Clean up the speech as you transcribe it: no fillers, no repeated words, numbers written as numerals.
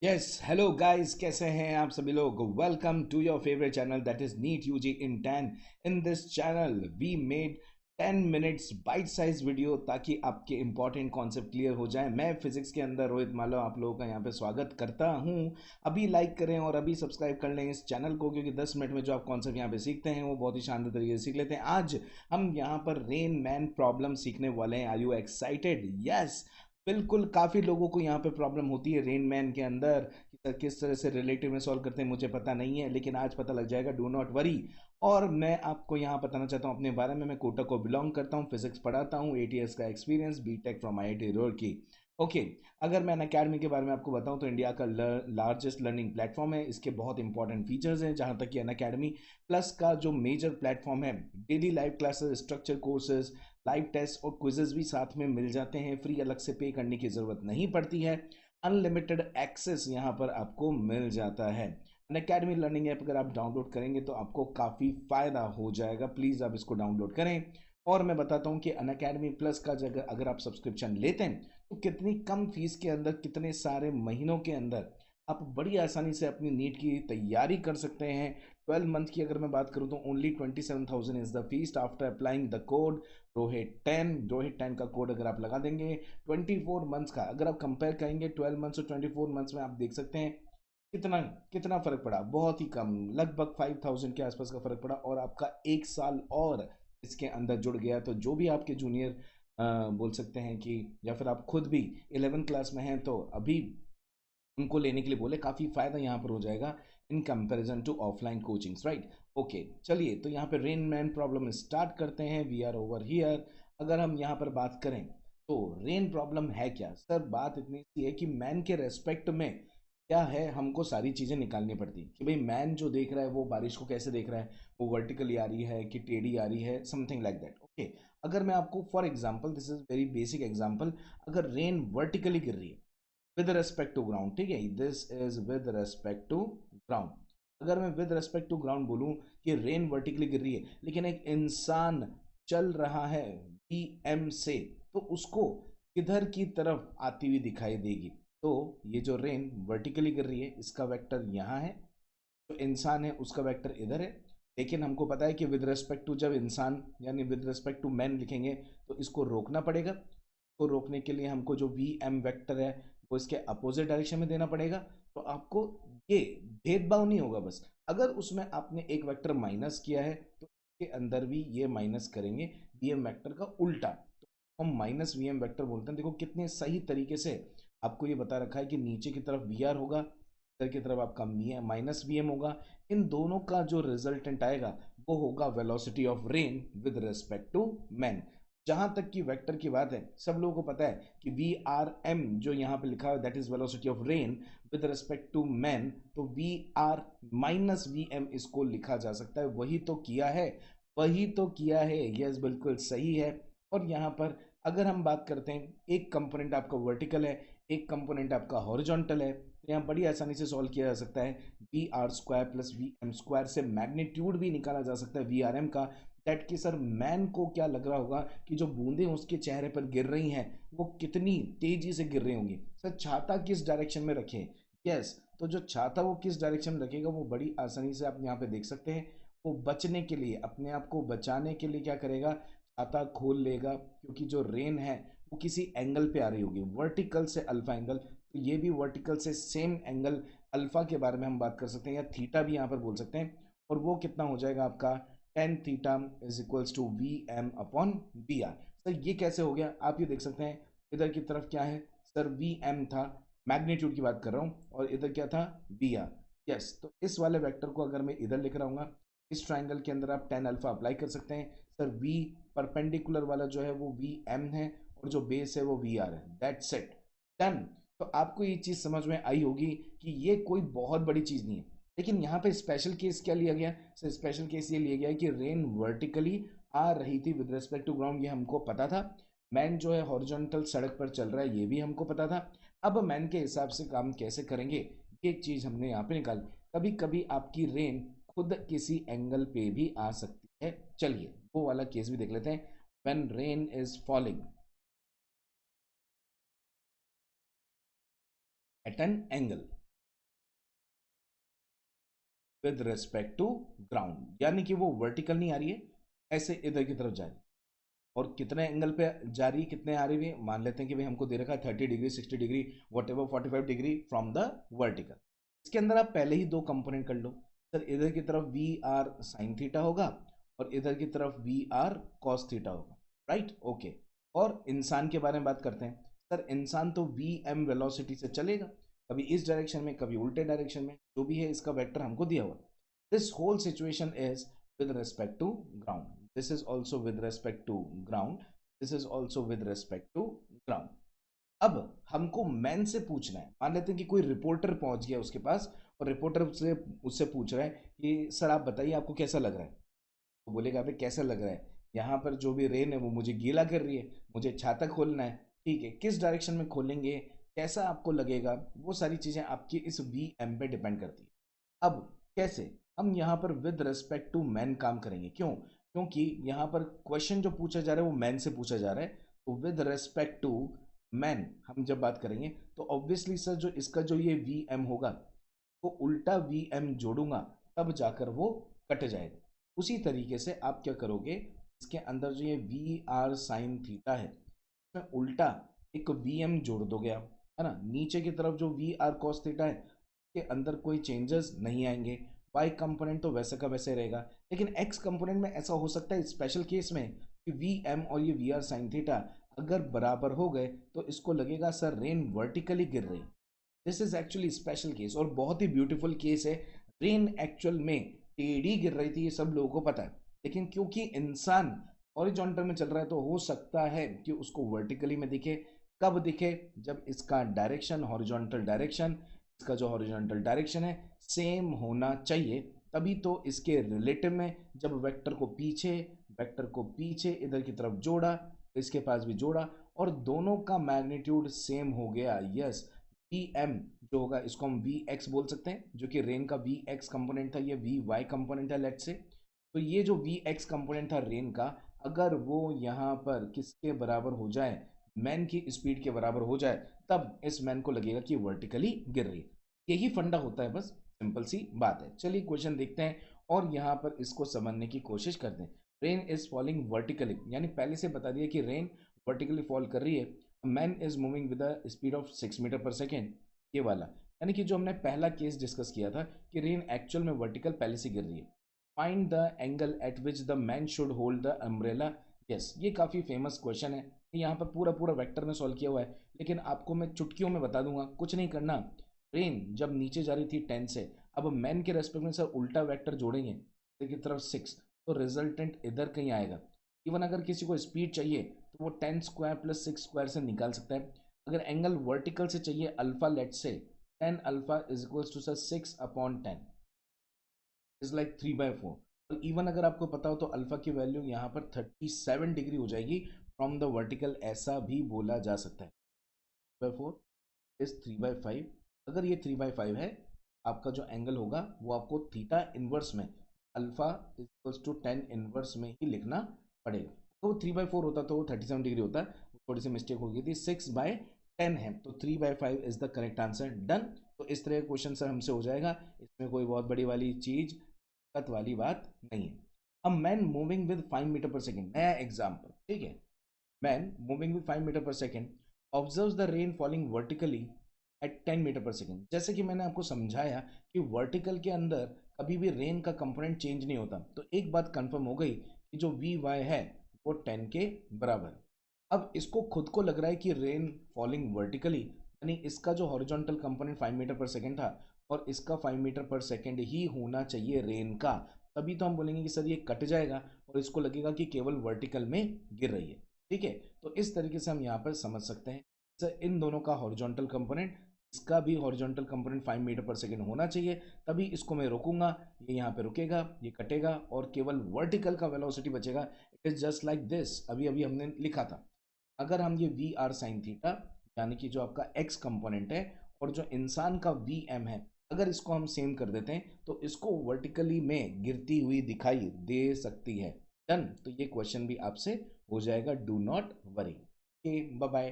Yes hello guys, कैसे हैं आप सभी लोग। Welcome to your favourite channel that is NEET UG in 10। In this channel we made 10 minutes bite size video ताकि आपके important concept clear हो जाए। मैं फिजिक्स के अंदर रोहित मालो आप लोगों का यहाँ पे स्वागत करता हूँ। अभी लाइक करें और अभी सब्सक्राइब कर लें इस चैनल को, क्योंकि 10 मिनट में जो आप कॉन्सेप्ट यहाँ पे सीखते हैं वो बहुत ही शानदार तरीके से सीख लेते हैं। आज हम यहाँ पर रेन मैन प्रॉब्लम सीखने वाले हैं। Are you excited? यस, बिल्कुल। काफ़ी लोगों को यहाँ पे प्रॉब्लम होती है रेन मैन के अंदर कि सर किस तरह से रिलेटिव में सॉल्व करते हैं मुझे पता नहीं है, लेकिन आज पता लग जाएगा। Do not worry. और मैं आपको यहाँ बताना चाहता हूँ अपने बारे में। मैं कोटा को बिलोंग करता हूँ, फिजिक्स पढ़ाता हूँ, 8 ईयर्स का experience, BTech from IIT Roorkee. Okay, अगर मैं अकेडमी के बारे में आपको बताऊं तो इंडिया का लार्जेस्ट लर्निंग प्लेटफॉर्म है। इसके बहुत इंपॉर्टेंट फीचर्स हैं, जहां तक कि अकेडमी प्लस का जो मेजर प्लेटफॉर्म है, daily live classes, structure courses, live test और क्विजेज भी साथ में मिल जाते हैं। फ्री अलग से पे करने की ज़रूरत नहीं पड़ती है। अनलिमिटेड एक्सेस यहाँ पर आपको मिल जाता है। अनअकैडमी लर्निंग ऐप अगर आप डाउनलोड करेंगे तो आपको काफ़ी फ़ायदा हो जाएगा। प्लीज़ आप इसको डाउनलोड करें। और मैं बताता हूँ कि अनअकैडमी प्लस का जगह अगर आप सब्सक्रिप्शन लेते हैं तो कितनी कम फीस के अंदर कितने सारे महीनों के अंदर आप बड़ी आसानी से अपनी नीट की तैयारी कर सकते हैं। 12 मंथ की अगर मैं बात करूँ तो only 27,000 is the fees after applying the code Rohit 10 का कोड अगर आप लगा देंगे। 24 मंथ्स का अगर आप कंपेयर करेंगे 12 मंथ्स और 24 मंथ्स में, आप देख सकते हैं कितना कितना फर्क पड़ा। बहुत ही कम, लगभग 5,000 के आसपास का फर्क पड़ा। और आपका 1 साल और इसके अंदर जुड़ गया। तो जो भी आपके जूनियर बोल सकते हैं कि, या फिर आप खुद भी 11th क्लास में हैं तो अभी उनको लेने के लिए बोले, काफ़ी फ़ायदा यहाँ पर हो जाएगा in comparison to offline coachings, right. Okay, चलिए तो यहाँ पे रेन मैन प्रॉब्लम स्टार्ट करते हैं। We are over here. अगर हम यहाँ पर बात करें तो रेन प्रॉब्लम है क्या सर। बात इतनी सी है कि मैन के रेस्पेक्ट में क्या है, हमको सारी चीज़ें निकालनी पड़ती कि भाई मैन जो देख रहा है वो बारिश को कैसे देख रहा है, वो वर्टिकली आ रही है कि टेढ़ी आ रही है, समथिंग लाइक दैट। ओके, अगर मैं आपको for example, this is very basic example, अगर रेन वर्टिकली गिर रही है विद रेस्पेक्ट टू ग्राउंड, ठीक है, this is with respect to ground. अगर मैं विद रेस्पेक्ट टू ग्राउंड बोलूं कि रेन वर्टिकली गिर रही है, लेकिन एक इंसान चल रहा है VM से, तो उसको किधर की तरफ आती हुई दिखाई देगी। तो ये जो रेन वर्टिकली गिर रही है इसका वेक्टर यहाँ है, जो इंसान है उसका वेक्टर इधर है। लेकिन हमको पता है कि विद रेस्पेक्ट टू जब इंसान यानी विद रेस्पेक्ट टू मैन लिखेंगे तो इसको रोकना पड़ेगा। को रोकने के लिए हमको जो VM वेक्टर है वो इसके अपोजिट डायरेक्शन में देना पड़ेगा। तो आपको ये भेदभाव नहीं होगा। बस अगर उसमें आपने एक वेक्टर माइनस किया है तो इसके अंदर भी ये माइनस करेंगे VM वेक्टर का उल्टा, तो हम माइनस VM वेक्टर बोलते हैं। देखो कितने सही तरीके से आपको ये बता रखा है कि नीचे की तरफ VR होगा, इधर की तरफ आपका माइनस VM होगा। इन दोनों का जो रिजल्टेंट आएगा वो होगा velocity of rain with respect to man. जहां तक की वेक्टर की बात है, सब लोगों को पता है कि VRM जो यहाँ पे लिखा है that is velocity of rain with respect to man. तो VR-VM इसको लिखा जा सकता है। वही तो किया है, वही तो किया है। यस, बिल्कुल सही है। और यहाँ पर अगर हम बात करते हैं, एक कंपोनेंट आपका वर्टिकल है, एक कंपोनेंट आपका हॉरिजॉन्टल है, तो यहाँ बड़ी आसानी से सॉल्व किया जा सकता है। VR² प्लस VM² से मैग्नीट्यूड भी निकाला जा सकता है VRM का। दैट कि सर मैन को क्या लग रहा होगा कि जो बूंदें उसके चेहरे पर गिर रही हैं वो कितनी तेजी से गिर रही होंगी। सर छाता किस डायरेक्शन में रखें। यस, तो जो छाता वो किस डायरेक्शन में रखेगा वो बड़ी आसानी से आप यहाँ पे देख सकते हैं। वो बचने के लिए, अपने आप को बचाने के लिए क्या करेगा, छाता खोल लेगा, क्योंकि जो रेन है वो किसी एंगल पे आ रही होगी, वर्टिकल से अल्फा एंगल। तो ये भी वर्टिकल से सेम एंगल अल्फा के बारे में हम बात कर सकते हैं, या थीटा भी यहाँ पर बोल सकते हैं। और वो कितना हो जाएगा आपका tan θ is equals to VM/VR। Sir ये कैसे हो गया, आप ये देख सकते हैं। इधर की तरफ क्या है सर, VM था, मैग्नीट्यूड की बात कर रहा हूँ, और इधर क्या था, VR। यस, तो इस वाले वेक्टर को अगर मैं इधर लिख रहा हूँ, इस ट्राइंगल के अंदर आप tan अल्फा अप्लाई कर सकते हैं। सर V परपेंडिकुलर वाला जो है वो VM है, और जो बेस है वो VR है। That's it, done. तो आपको ये चीज़ समझ में आई होगी कि ये कोई बहुत बड़ी चीज़ नहीं है। लेकिन यहाँ पे स्पेशल केस क्या लिया गया, सर स्पेशल केस ये लिया गया है कि रेन वर्टिकली आ रही थी विद रिस्पेक्ट टू ग्राउंड, ये हमको पता था। मैन जो है हॉरिजॉन्टल सड़क पर चल रहा है, ये भी हमको पता था। अब मैन के हिसाब से काम कैसे करेंगे, ये चीज़ हमने यहाँ पे निकाली। कभी कभी आपकी रेन खुद किसी एंगल पे भी आ सकती है। चलिए वो वाला केस भी देख लेते हैं। When rain is falling at an angle, with respect to ground, यानी कि वो वर्टिकल नहीं आ रही है, ऐसे इधर की तरफ जा रही है। और कितने एंगल पे जा रही है, कितने आ रही है, मान लेते हैं कि भाई हमको दे रखा है 30 degree, 60 degree, what ever 45 degree from the vertical. इसके अंदर आप पहले ही दो कंपोनेंट कर लो। सर इधर की तरफ वी आर साइन थीटा होगा और इधर की तरफ वी आर कॉस थीटा होगा, राइट, ओके। और इंसान के बारे में बात करते हैं। सर इंसान तो वी एम वेलोसिटी से चलेगा, कभी इस डायरेक्शन में कभी उल्टे डायरेक्शन में, जो भी है इसका वेक्टर हमको दिया हुआ। This whole situation is with respect to ground. This is also with respect to ground. This is also with respect to ground. अब हमको मैन से पूछना है, मान लेते हैं कि कोई रिपोर्टर पहुंच गया उसके पास और रिपोर्टर उससे उससे पूछ रहा है कि सर आप बताइए आपको कैसा लग रहा है। तो बोलेगा अबे कैसा लग रहा है, यहाँ पर जो भी रेन है वो मुझे गीला कर रही है, मुझे छाता खोलना है, ठीक है, किस डायरेक्शन में खोलेंगे, कैसा आपको लगेगा, वो सारी चीजें आपकी इस वी एम पे डिपेंड करती है। अब कैसे हम यहाँ पर विद रेस्पेक्ट टू मैन काम करेंगे, क्यों, क्योंकि यहाँ पर क्वेश्चन जो पूछा जा रहा है वो मैन से पूछा जा रहा है। तो विद रेस्पेक्ट टू मैन हम जब बात करेंगे तो ऑब्वियसली सर जो इसका जो ये वी एम होगा तो उल्टा वी एम जोड़ूंगा तब जाकर वो कट जाएगा। उसी तरीके से आप क्या करोगे, इसके अंदर जो ये वी आर साइन थीटा है उसमें उल्टा एक वी एम जोड़ दोगे आप, है ना। नीचे की तरफ जो वी आर कॉस थीटा है के अंदर कोई चेंजेस नहीं आएंगे, वाई कंपोनेंट तो वैसे का वैसे रहेगा। लेकिन एक्स कंपोनेंट में ऐसा हो सकता है स्पेशल केस में कि वी एम और ये वी आर साइन थीटा अगर बराबर हो गए तो इसको लगेगा सर रेन वर्टिकली गिर रही। This is actually special case और बहुत ही ब्यूटीफुल केस है। रेन एक्चुअल में टेढ़ी गिर रही थी, ये सब लोगों को पता है, लेकिन क्योंकि इंसान हॉरिजॉन्टल में चल रहा है तो हो सकता है कि उसको वर्टिकली में दिखे। कब दिखे, जब इसका डायरेक्शन हॉरिजॉन्टल डायरेक्शन, इसका जो हॉरिजॉन्टल डायरेक्शन है सेम होना चाहिए, तभी तो इसके रिलेटिव में जब वेक्टर को पीछे इधर की तरफ जोड़ा, इसके पास भी जोड़ा और दोनों का मैग्नीट्यूड सेम हो गया, यस। वी एम जो होगा इसको हम वी एक्स बोल सकते हैं, जो कि रेन का वी एक्स कंपोनेंट था, ये वी वाई कंपोनेंट है लेट से। तो ये जो वी एक्स कंपोनेंट था रेन का, अगर वो यहाँ पर किसके बराबर हो जाए, मैन की स्पीड के बराबर हो जाए, तब इस मैन को लगेगा कि वर्टिकली गिर रही है। यही फंडा होता है, बस सिंपल सी बात है। चलिए क्वेश्चन देखते हैं और यहाँ पर इसको समझने की कोशिश करते हैं। रेन इज फॉलिंग वर्टिकली, यानी पहले से बता दिया कि रेन वर्टिकली फॉल कर रही है। Man is moving with the speed of 6 metre per second, ये वाला, यानी कि जो हमने पहला केस डिस्कस किया था कि रेन एक्चुअल में वर्टिकल पहले से गिर रही है। Find the angle eight which the man should hold the umbrella. Yes, ये काफ़ी फेमस क्वेश्चन है, यहाँ पर पूरा पूरा वेक्टर में सॉल्व किया हुआ है, लेकिन आपको मैं चुटकियों में बता दूंगा, कुछ नहीं करना। रेन जब नीचे जा रही थी 10 से, अब मैन के रेस्पेक्ट में सर उल्टा वेक्टर जोड़ेंगे इधर की तरफ 6, तो रिजल्टेंट इधर कहीं आएगा। इवन अगर किसी को स्पीड चाहिए तो वो 10 स्क्वायर प्लस 6 स्क्वायर से निकाल सकता है। अगर एंगल वर्टिकल से चाहिए alpha let say, 10 alpha is equals to sir 6/10 is like 3/4। तो इवन अगर आपको पता हो तो अल्फा की वैल्यू यहाँ पर 37 डिग्री हो जाएगी फ्रॉम द वर्टिकल, ऐसा भी बोला जा सकता है। 4 इज 3/5, अगर ये 3/5 है, आपका जो एंगल होगा वो आपको थीटा इनवर्स में अल्फा इक्वल्स टू 10 इनवर्स में ही लिखना पड़ेगा। तो 3/4 होता तो वो 37 डिग्री होता, थोड़ी सी मिस्टेक हो गई थी, 6/10 है, तो 3/5 is the correct answer. Done. तो इस तरह का क्वेश्चन सर हमसे हो जाएगा, इसमें कोई बहुत बड़ी वाली चीज दिक्कत वाली बात नहीं है। अब man moving with 5 metre per second, नया एग्जाम्पल, ठीक है। Man moving with 5 metre per second observe the rain falling vertically at 10 metre per second. जैसे कि मैंने आपको समझाया कि वर्टिकल के अंदर कभी भी रेन का कंपोनेंट चेंज नहीं होता, तो एक बात कंफर्म हो गई कि जो वी वाई है वो 10 के बराबर है। अब इसको खुद को लग रहा है कि रेन फॉलिंग वर्टिकली, यानी इसका जो horizontal component 5 metre per second था और इसका 5 मीटर पर सेकेंड ही होना चाहिए रेन का, तभी तो हम बोलेंगे कि सर ये कट जाएगा और इसको लगेगा कि केवल वर्टिकल में गिर रही है, ठीक है। तो इस तरीके से हम यहाँ पर समझ सकते हैं सर इन दोनों का हॉरिजॉन्टल कंपोनेंट, इसका भी horizontal component 5 metre per second होना चाहिए, तभी इसको मैं रोकूंगा, ये यहाँ पे रुकेगा, ये कटेगा और केवल वर्टिकल का वेलोसिटी बचेगा। It is just like this, अभी अभी हमने लिखा था। अगर हम ये वी आर साइन थीटा, यानी कि जो आपका एक्स कंपोनेंट है और जो इंसान का वी एम है, अगर इसको हम सेम कर देते हैं तो इसको वर्टिकली में गिरती हुई दिखाई दे सकती है। डन। तो ये क्वेश्चन भी आपसे हो जाएगा, do not worry. Bye bye.